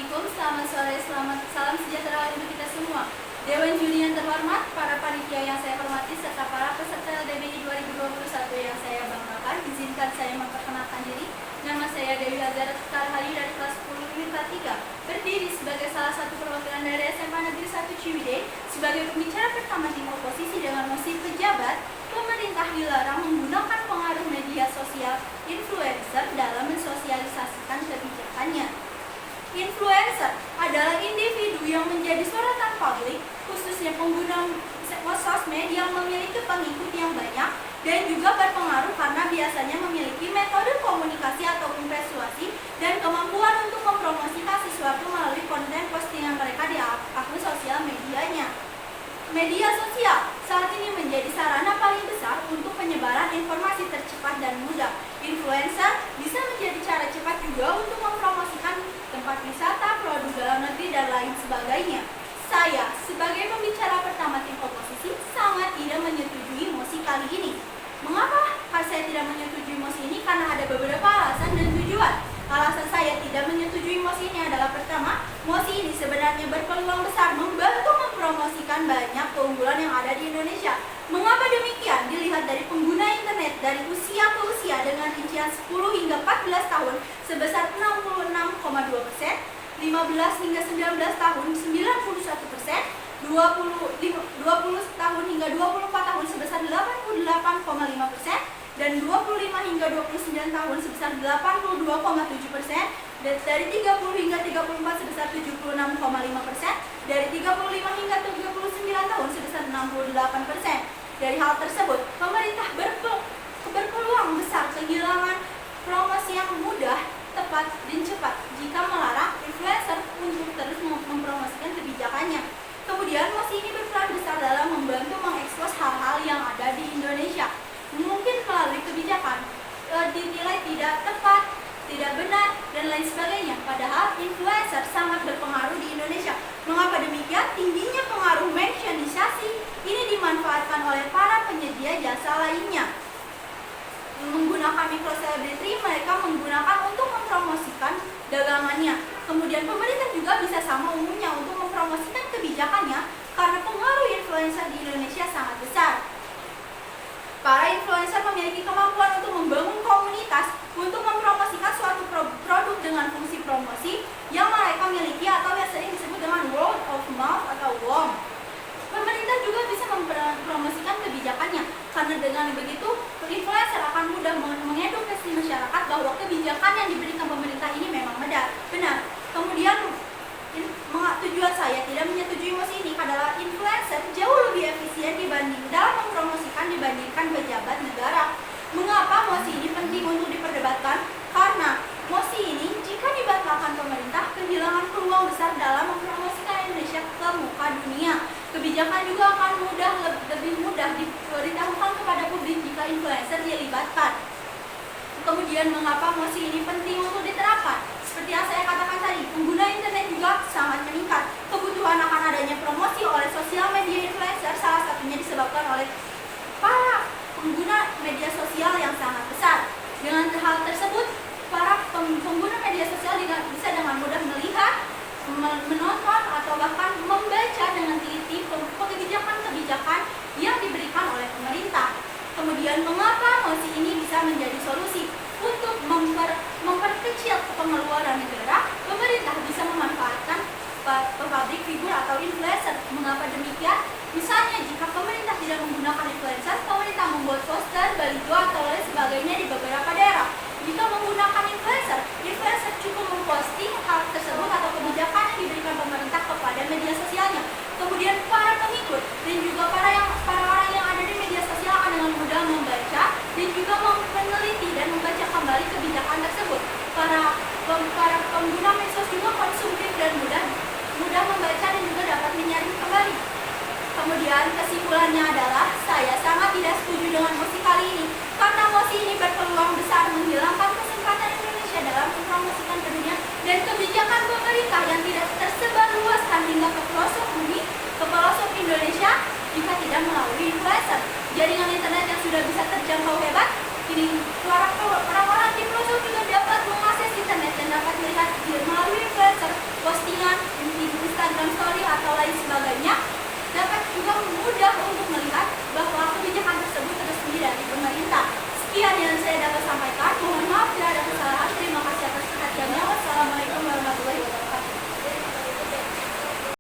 Assalamualaikum, selamat sore, salam sejahtera untuk kita semua. Dewan Juri yang terhormat, para panitia yang saya hormati, serta para peserta LDBI 2021 yang saya banggakan, izinkan saya memperkenalkan diri. Nama saya Dewi Azhar Tarhali dari kelas 10 IPA 3, berdiri sebagai salah satu perwakilan dari SMA Negeri 1 Ciwidey, sebagai pembicara pertama tim oposisi dengan mosi pejabat. Pemerintah dilarang menggunakan pengaruh media sosial influencer dalam mensosialisasikan kebijakannya. Influencer adalah individu yang menjadi sorotan publik, khususnya pengguna sosmed yang memiliki pengikut yang banyak dan juga berpengaruh karena biasanya memiliki metode komunikasi ataupun persuasi dan kemampuan untuk mempromosikan sesuatu melalui konten postingan mereka di akun sosial medianya. Media sosial saat ini menjadi sarana paling besar untuk penyebaran informasi tercepat dan mudah. Influencer bisa menjadi cara cepat juga untuk mempromosikan tempat wisata, produk dalam negeri, dan lain sebagainya. Saya, sebagai pembicara pertama tim oposisi, sangat tidak menyetujui mosi kali ini. Mengapa saya tidak menyetujui mosi ini? Karena ada beberapa alasan dan tujuan. Alasan saya tidak menyetujui mosi ini adalah pertama, mosi ini sebenarnya berpeluang besar membantu mempromosikan banyak keunggulan yang ada di Indonesia. Mengapa demikian? Dilihat dari pengguna internet dari usia ke usia dengan rincian 10 hingga 14 tahun sebesar 66,2%, 15 hingga 19 tahun 91%, 20 tahun hingga 24 tahun sebesar 88,5%, dan 25 hingga 29 tahun sebesar 82,7%, dan dari 30 hingga 34 sebesar 76,5%, dari 35 hingga 39 tahun sebesar 68%. Dari hal tersebut, pemerintah berpeluang besar kehilangan promosi yang mudah, tepat, dan cepat jika melarang influencer untuk terus mempromosikan kebijakannya. Kemudian, mosi ini berperan besar dalam membantu mengekspos hal-hal yang ada di Indonesia. Mungkin melalui kebijakan dinilai tidak tepat, tidak benar, dan lain sebagainya. Padahal influencer sangat berpengaruh di Indonesia. Mengapa demikian? Tingginya pengaruh mentionisasi ini dimanfaatkan oleh para penyedia jasa lainnya. Menggunakan microcelebrity, mereka menggunakan untuk mempromosikan dagangannya. Kemudian pemerintah juga bisa sama umumnya untuk mempromosikan kebijakannya karena pengaruh influencer di Indonesia sangat besar. Para influencer memiliki kemampuan untuk membangun komunitas untuk mempromosikan suatu produk dengan fungsi promosi yang mereka miliki atau yang sering disebut dengan word of mouth atau WOM. Pemerintah juga bisa mempromosikan kebijakannya karena dengan begitu influencer akan mudah mengedukasi masyarakat bahwa kebijakan yang diberikan pemerintah ini memang benar. Kemudian tujuan saya tidak menyetujui mosi ini adalah influencer jauh lebih efisien dalam mempromosikan dibandingkan pejabat negara. Mengapa mosi ini penting untuk diperdebatkan? Karena mosi ini jika dibatalkan pemerintah kehilangan peluang besar dalam mempromosikan Indonesia ke muka dunia. Kebijakan juga akan lebih mudah diberitahukan kepada publik jika influencer dilibatkan. Kemudian mengapa mosi ini penting untuk diterapkan? Seperti yang saya katakan tadi, pengguna internet juga sangat meningkat. Kebutuhan akan adanya promosi oleh sosial media influencer salah satunya disebabkan oleh para pengguna media sosial yang sangat besar. Dengan hal tersebut, para pengguna media sosial bisa dengan mudah melihat, menonton, atau bahkan membaca dengan teliti kebijakan-kebijakan yang diberikan oleh pemerintah. Kemudian mengapa mosi ini bisa menjadi solusi? Untuk memperkecil pengeluaran negara, pemerintah bisa memanfaatkan public figure atau influencer. Mengapa demikian? Misalnya jika pemerintah tidak menggunakan influencer, pemerintah membuat poster, baliho, atau lain sebagainya di beberapa daerah. Jika menggunakan influencer cukup memposting hal tersebut atau kebijakan yang diberikan pemerintah kepada media sosialnya. Kemudian para pengikut dan juga para orang yang ada di media sosial akan dengan mudah membaca dan juga meneliti dan membaca kembali kebijakan tersebut. Para pengguna medsos juga konsumtif dan mudah membaca dan juga dapat menyaring kembali. Kemudian kesimpulannya adalah saya sangat tidak setuju dengan mosi kali ini karena mosi ini berpeluang besar menghilangkan kesempatan Indonesia dalam mempromosikan ke dunia dan kebijakan pemerintah yang tidak tersebar luaskan hingga ke pelosok bumi, ke pelosok Indonesia jika tidak melalui influencer. Jaringan internet yang sudah bisa terjangkau hebat, kini orang-orang di pelosok juga dapat mengakses internet dan dapat melihat